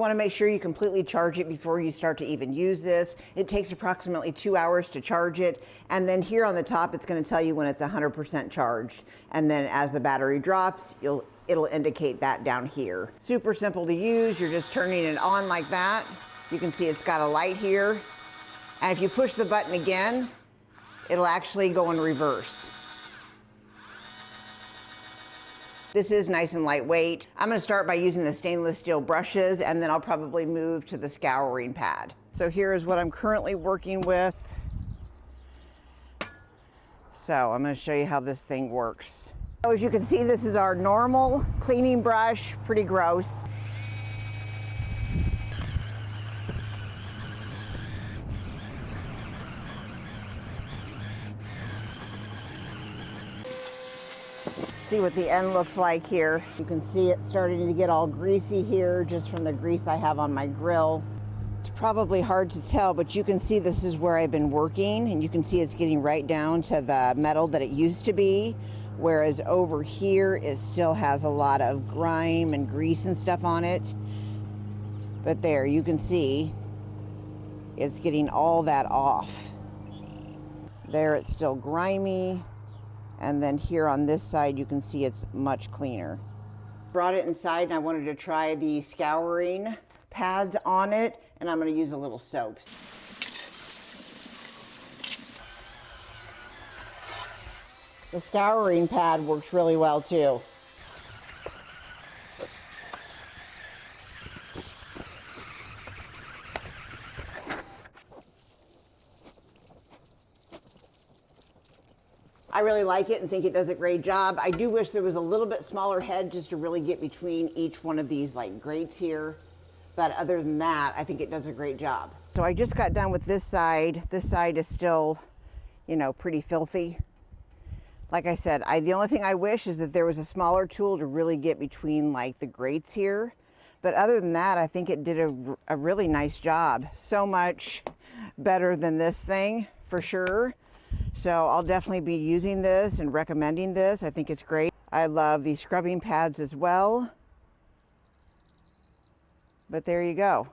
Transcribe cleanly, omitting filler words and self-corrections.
Want to make sure you completely charge it before you start to even use this. It takes approximately 2 hours to charge it, and then here on the top it's going to tell you when it's 100% charged, and then as the battery drops it'll indicate that down here. Super simple to use. You're just turning it on like that. You can see it's got a light here, and if you push the button again it'll actually go in reverse. This is nice and lightweight. I'm going to start by using the stainless steel brushes, and then I'll probably move to the scouring pad. So here is what I'm currently working with. So I'm going to show you how this thing works. So as you can see, this is our normal cleaning brush, pretty gross. See what the end looks like here. You can see it starting to get all greasy here just from the grease I have on my grill. It's probably hard to tell, but you can see this is where I've been working, and you can see it's getting right down to the metal that it used to be, whereas over here it still has a lot of grime and grease and stuff on it. But there, you can see it's getting all that off. There, it's still grimy. And then here on this side, you can see it's much cleaner. Brought it inside and I wanted to try the scouring pads on it, and I'm gonna use a little soap. The scouring pad works really well too. I really like it and think it does a great job. I do wish there was a little bit smaller head just to really get between each one of these like grates here. But other than that, I think it does a great job. So I just got done with this side. This side is still, you know, pretty filthy. Like I said, the only thing I wish is that there was a smaller tool to really get between like the grates here. But other than that, I think it did a really nice job. So much better than this thing, for sure. So I'll definitely be using this and recommending this. I think it's great. I love these scrubbing pads as well. But there you go.